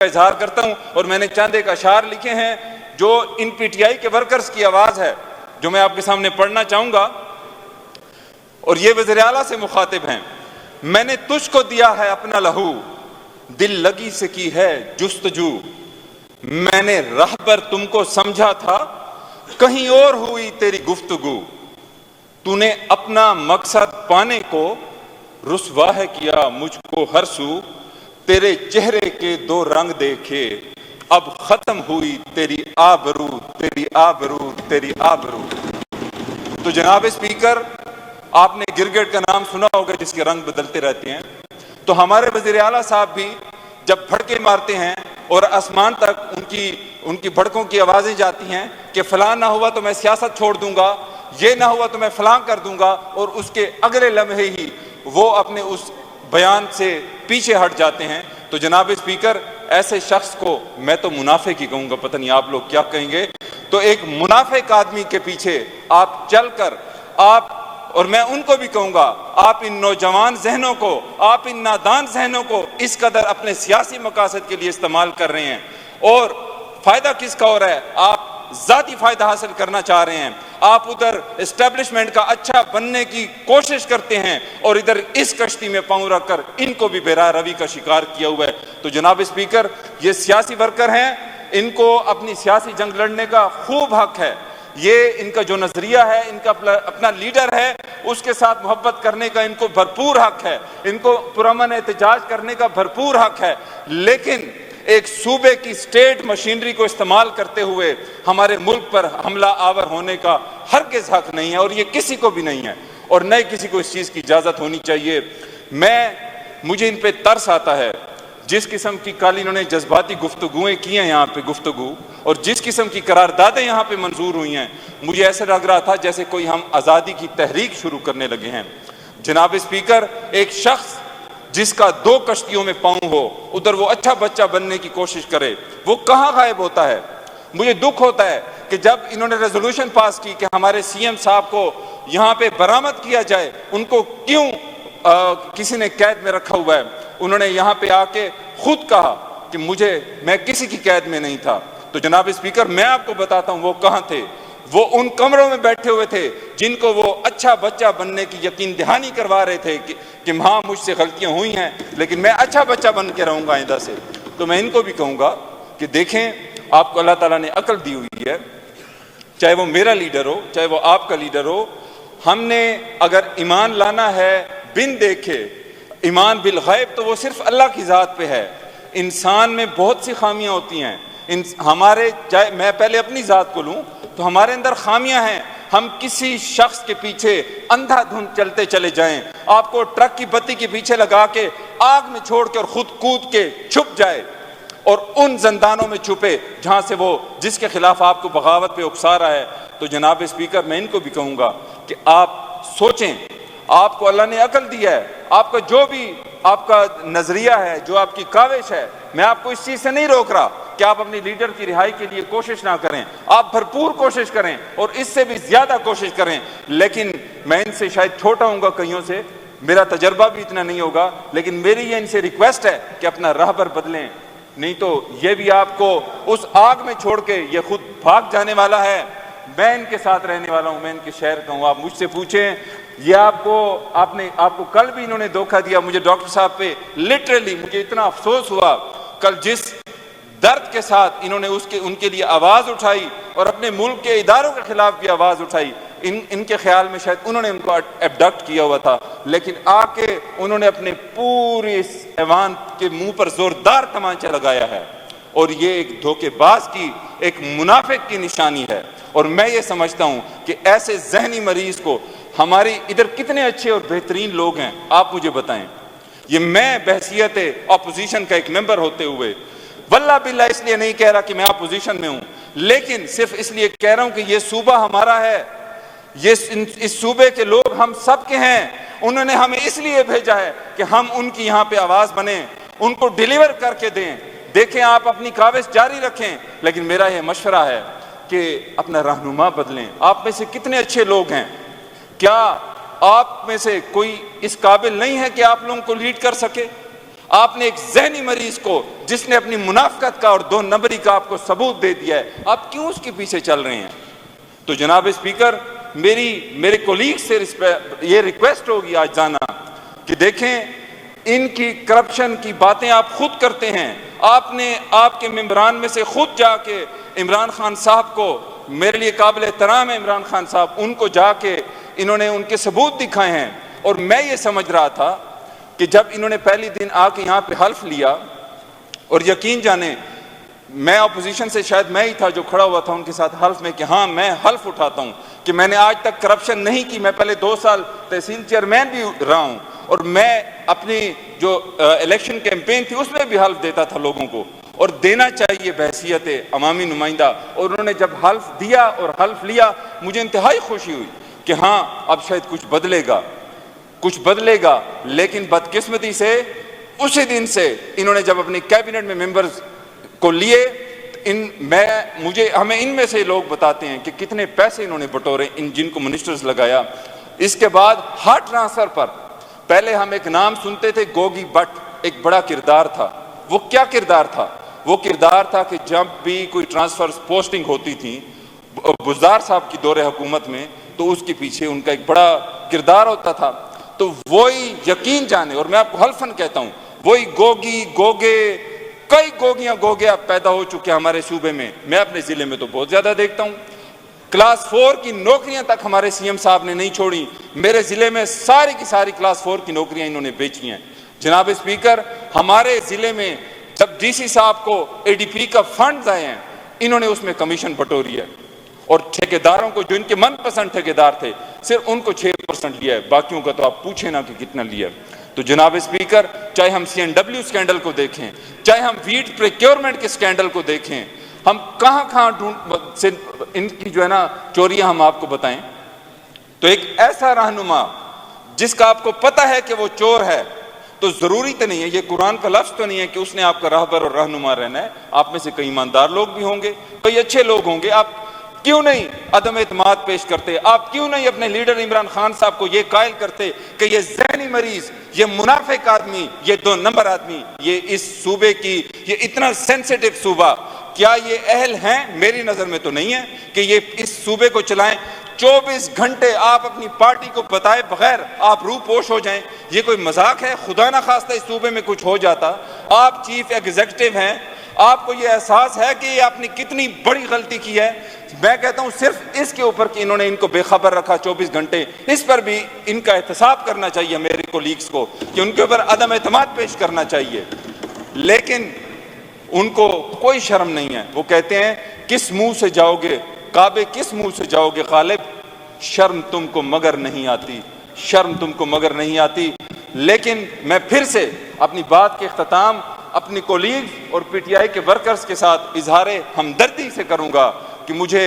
اظہار کرتا ہوں، اور میں نے چند ایک اشعار لکھے ہیں جو ان پی ٹی آئی کے ورکرز کی آواز ہے، جو میں آپ کے سامنے پڑھنا چاہوں گا، اور یہ وزیر اعلیٰ سے مخاطب ہیں۔ میں نے تجھ کو دیا ہے اپنا لہو، دل لگی سے کی ہے جستجو، میں نے راہ پر تم کو سمجھا تھا، کہیں اور ہوئی تیری گفتگو، تو نے اپنا مقصد پانے کو رسوا ہے کیا مجھ کو ہر سو، تیرے چہرے کے دو رنگ دیکھے اب ختم ہوئی تیری آبرو، تیری آبرو، تیری آبرو۔ تو جناب اسپیکر، آپ نے گرگٹ کا نام سنا ہوگا جس کے رنگ بدلتے رہتے ہیں، تو ہمارے وزیر اعلیٰ صاحب بھی جب پھڑکے مارتے ہیں اور آسمان تک ان کی بھڑکوں کی آوازیں جاتی ہیں کہ فلاں نہ ہوا تو میں سیاست چھوڑ دوں گا، یہ نہ ہوا تو میں فلاں کر دوں گا، اور اس کے اگلے لمحے ہی وہ اپنے اس بیان سے پیچھے ہٹ جاتے ہیں، تو جناب اسپیکر ایسے شخص کو میں تو منافق ہی کہوں گا، پتہ نہیں آپ لوگ کیا کہیں گے۔ تو ایک منافق آدمی کے پیچھے آپ چل کر اور میں ان کو بھی کہوں گا، آپ ان نوجوان ذہنوں کو، آپ ان نادان ذہنوں کو اس قدر اپنے سیاسی مقاصد کے لیے استعمال کر رہے ہیں، اور فائدہ کس کا ہو رہا ہے؟ آپ ذاتی فائدہ حاصل کرنا چاہ رہے ہیں، آپ ادھر اسٹیبلشمنٹ کا اچھا بننے کی کوشش کرتے ہیں اور ادھر اس کشتی میں پاؤں رکھ کر ان کو بھی بے راہ روی کا شکار کیا ہوا ہے۔ تو جناب اسپیکر، یہ سیاسی ورکر ہیں، ان کو اپنی سیاسی جنگ لڑنے کا خوب حق ہے، یہ ان کا جو نظریہ ہے، ان کا اپنا لیڈر ہے، اس کے ساتھ محبت کرنے کا ان کو بھرپور حق ہے، ان کو پرامن احتجاج کرنے کا بھرپور حق ہے، لیکن ایک صوبے کی سٹیٹ مشینری کو استعمال کرتے ہوئے ہمارے ملک پر حملہ آور ہونے کا ہرگز حق نہیں ہے، اور یہ کسی کو بھی نہیں ہے، اور نہ کسی کو اس چیز کی اجازت ہونی چاہیے۔ مجھے ان پہ ترس آتا ہے، جس قسم کی کل انہوں نے جذباتی گفتگویں کی ہیں یہاں پہ گفتگو، اور جس قسم کی قراردادیں یہاں پہ منظور ہوئی ہیں، مجھے ایسا لگ رہا تھا جیسے کوئی ہم آزادی کی تحریک شروع کرنے لگے ہیں۔ جناب اسپیکر، ایک شخص جس کا دو کشتیوں میں پاؤں ہو، ادھر وہ اچھا بچہ بننے کی کوشش کرے، وہ کہاں غائب ہوتا ہے؟ مجھے دکھ ہوتا ہے کہ جب انہوں نے ریزولوشن پاس کی کہ ہمارے سی ایم صاحب کو یہاں پہ برآمد کیا جائے، ان کو کیوں کسی نے قید میں رکھا ہوا ہے، انہوں نے یہاں پہ آ کے خود کہا کہ میں کسی کی قید میں نہیں تھا۔ تو جناب اسپیکر، میں آپ کو بتاتا ہوں وہ کہاں تھے۔ وہ ان کمروں میں بیٹھے ہوئے تھے جن کو وہ اچھا بچہ بننے کی یقین دہانی کروا رہے تھے کہ ہاں مجھ سے غلطیاں ہوئی ہیں، لیکن میں اچھا بچہ بن کے رہوں گا آئندہ سے۔ تو میں ان کو بھی کہوں گا کہ دیکھیں، آپ کو اللہ تعالیٰ نے عقل دی ہوئی ہے، چاہے وہ میرا لیڈر ہو، چاہے وہ آپ کا لیڈر ہو، ہم نے اگر ایمان لانا ہے بن دیکھے، ایمان بالغیب، تو وہ صرف اللہ کی ذات پہ ہے۔ انسان میں بہت سی خامیاں ہوتی ہیں، چاہے میں پہلے اپنی ذات کو لوں تو ہمارے اندر خامیاں ہیں، ہم کسی شخص کے پیچھے اندھا دھند چلتے چلے جائیں، آپ کو ٹرک کی بتی کے پیچھے لگا کے آگ میں چھوڑ کے اور خود کود کے چھپ جائے، اور ان زندانوں میں چھپے جہاں سے وہ جس کے خلاف آپ کو بغاوت پہ اکسا رہا ہے۔ تو جناب اسپیکر، میں ان کو بھی کہوں گا کہ آپ سوچیں، آپ کو اللہ نے عقل دی ہے، آپ کا جو بھی آپ کا نظریہ ہے، جو آپ کی کاوش ہے، میں آپ کو اس چیز سے نہیں روک رہا کہ آپ اپنی لیڈر کی رہائی کے لیے کوشش نہ کریں، آپ بھرپور کوشش کریں اور اس سے بھی زیادہ کوشش کریں، لیکن میں ان سے شاید چھوٹا ہوں گا کئیوں سے، میرا تجربہ بھی اتنا نہیں ہوگا، لیکن میری یہ ان سے ریکویسٹ ہے کہ اپنا راہبر بدلیں، نہیں تو یہ بھی آپ کو اس آگ میں چھوڑ کے یہ خود بھاگ جانے والا ہے۔ میں ان کے ساتھ رہنے والا ہوں، میں ان کے شہر کا ہوں۔ آپ مجھ سے پوچھیں، یہ آپ کو کل بھی انہوں نے دھوکہ دیا۔ مجھے ڈاکٹر صاحب پہ لٹرلی مجھے اتنا افسوس ہوا، کل جس درد کے ساتھ انہوں نے ان کے لیے آواز اٹھائی اور اپنے ملک کے اداروں کے خلاف بھی آواز اٹھائی، ان کے خیال میں شاید انہوں نے ان کو ایبڈکٹ کیا ہوا تھا، لیکن آ کے انہوں نے اپنے پورے اس ایوان کے منہ پر زوردار تمانچہ لگایا ہے، اور یہ ایک دھوکے باز کی، ایک منافق کی نشانی ہے۔ اور میں یہ سمجھتا ہوں کہ ایسے ذہنی مریض کو ہماری ادھر کتنے اچھے اور بہترین لوگ ہیں، آپ مجھے بتائیں۔ یہ میں بحیثیت اپوزیشن کا ایک ممبر ہوتے ہوئے واللہ باللہ اس لیے نہیں کہہ رہا کہ میں اپوزیشن میں ہوں، لیکن صرف اس لیے کہہ رہا ہوں کہ یہ صوبہ ہمارا ہے، اس صوبے کے لوگ ہم سب کے ہیں، انہوں نے ہمیں اس لیے بھیجا ہے کہ ہم ان کی یہاں پہ آواز بنیں، ان کو ڈیلیور کر کے دیں۔ دیکھیں، آپ اپنی کاوش جاری رکھیں، لیکن میرا یہ مشورہ ہے کہ اپنا رہنما بدلیں۔ آپ میں سے کتنے اچھے لوگ ہیں، کیا آپ میں سے کوئی اس قابل نہیں ہے کہ آپ لوگوں کو لیڈ کر سکے؟ آپ نے ایک ذہنی مریض کو جس نے اپنی منافقت کا اور 2 نمبری کا آپ کو ثبوت دے دیا ہے، آپ کیوں اس کے پیچھے چل رہے ہیں؟ تو جناب اسپیکر، میرے کولیگ سے یہ ریکویسٹ ہوگی آج جانا کہ دیکھیں ان کی کرپشن کی باتیں آپ خود کرتے ہیں. آپ نے آپ کے ممبران میں سے خود جا کے عمران خان صاحب کو، میرے لیے قابل احترام ہے عمران خان صاحب، ان کو جا کے انہوں نے ان کے ثبوت دکھائے ہیں. اور میں یہ سمجھ رہا تھا کہ جب انہوں نے پہلی دن آ کے یہاں پہ حلف لیا، اور یقین جانیں میں اپوزیشن سے شاید میں ہی تھا جو کھڑا ہوا تھا ان کے ساتھ حلف میں کہ ہاں میں حلف اٹھاتا ہوں کہ میں نے آج تک کرپشن نہیں کی. میں پہلے 2 سال تحصیل چیئرمین بھی رہا ہوں، اور میں اپنی جو الیکشن کیمپین تھی اس میں بھی حلف دیتا تھا لوگوں کو، اور دینا چاہیے بحیثیت عوامی نمائندہ. اور انہوں نے جب حلف دیا اور حلف لیا، مجھے انتہائی خوشی ہوئی کہ ہاں اب شاید کچھ بدلے گا. لیکن بدقسمتی سے اسی دن سے انہوں نے جب اپنی کیبنٹ میں ممبرز کو لیے، ہمیں ان میں سے لوگ بتاتے ہیں کہ کتنے پیسے انہوں نے بٹورے جن کو منسٹرز لگایا. اس کے بعد ہارٹ ٹرانسفر پر پہلے ہم ایک نام سنتے تھے گوگی بٹ، ایک بڑا کردار تھا. وہ کیا کردار تھا؟ وہ کردار تھا کہ جب بھی کوئی ٹرانسفر پوسٹنگ ہوتی تھی بزدار صاحب کی دور حکومت میں، تو اس کے پیچھے ان کا ایک بڑا کردار ہوتا تھا. تو وہی یقین جانے، اور میں آپ کو حلفاً کہتا ہوں، وہی گوگے کئی گوگے اب پیدا ہو چکے ہیں ہمارے صوبے میں. میں اپنے ضلع میں تو بہت زیادہ دیکھتا ہوں. کلاس 4 کی نوکریاں تک ہمارے سی ایم صاحب نے نہیں چھوڑی. میرے ضلع میں ساری کی ساری کلاس 4 کی نوکریاں انہوں نے بیچی ہیں. جناب اسپیکر، ہمارے ضلع میں جب ڈی سی صاحب کو اے ڈی پی کا فنڈز آئے ہیں، انہوں نے اس میں کمیشن بٹوری ہے، اور ٹھیکیداروں کو جو ان کے من پسند ٹھیکیدار تھے صرف ان کو 6% لیا ہے، باقیوں کا تو آپ پوچھیں نا کہ کتنا لیا ہے. تو جناب اسپیکر، چاہے ہم CNW سکینڈل کو دیکھیں، چاہے ہم ویٹ پریکیورمنٹ کے سکینڈل کو دیکھیں، ہم کہاں سے ان کی جو ہے نا چوریاں ہم آپ کو بتائیں. تو ایک ایسا رہنما جس کا آپ کو پتہ ہے کہ وہ چور ہے، تو ضروری تو نہیں ہے، یہ قرآن کا لفظ تو نہیں ہے کہ اس نے آپ کا راہبر اور رہنما رہنا ہے. آپ میں سے کئی ایماندار لوگ بھی ہوں گے، کئی اچھے لوگ ہوں گے. آپ کیوں نہیں عدم اعتماد پیش کرتے؟ آپ کیوں نہیں اپنے لیڈر عمران خان صاحب کو یہ قائل کرتے کہ یہ ذہنی مریض، یہ منافق آدمی، یہ 2 نمبر آدمی، یہ اس صوبے کی، یہ اتنا سینسیٹیو صوبہ، کیا یہ اہل ہیں؟ میری نظر میں تو نہیں ہے کہ یہ اس صوبے کو چلائیں. 24 گھنٹے آپ اپنی پارٹی کو بتائے بغیر آپ روح پوش ہو جائیں، یہ کوئی مذاق ہے؟ خدا نہ خواستہ اس صوبے میں کچھ ہو جاتا. آپ چیف ایگزیکٹو ہیں، آپ کو یہ احساس ہے کہ یہ آپ نے کتنی بڑی غلطی کی ہے. میں کہتا ہوں صرف اس کے اوپر کہ انہوں نے ان کو بے خبر رکھا 24 گھنٹے، اس پر بھی ان کا احتساب کرنا چاہیے میرے کولیگز کو، کہ ان کے اوپر عدم اعتماد پیش کرنا چاہیے. لیکن ان کو کوئی شرم نہیں ہے. وہ کہتے ہیں کس منہ سے جاؤ گے کعبے، کس منہ سے جاؤ گے غالب، شرم تم کو مگر نہیں آتی، شرم تم کو مگر نہیں آتی. لیکن میں پھر سے اپنی بات کے اختتام اپنی کولیگز اور پی ٹی آئی کے ورکرز کے ساتھ اظہار ہمدردی سے کروں گا کہ مجھے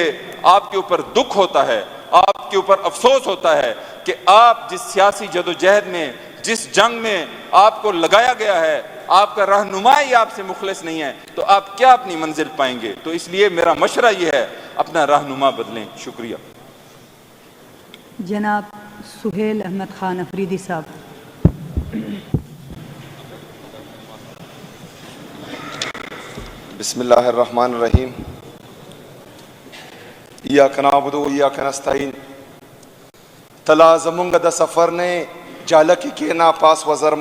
آپ کے اوپر دکھ ہوتا ہے، آپ کے اوپر افسوس ہوتا ہے کہ آپ جس سیاسی جدوجہد میں، جس جنگ میں آپ کو لگایا گیا ہے، آپ کا رہنما ہی آپ سے مخلص نہیں ہے، تو آپ کیا اپنی منزل پائیں گے؟ تو اس لیے میرا مشورہ یہ ہے، اپنا رہنما بدلیں. شکریہ. جناب سہیل احمد خان افریدی صاحب. بسم اللہ الرحمن الرحیم. ایاک نعبد و ایاک نستعین. تلا زمونگ دا سفر نے جالکی کے نا پاس وزر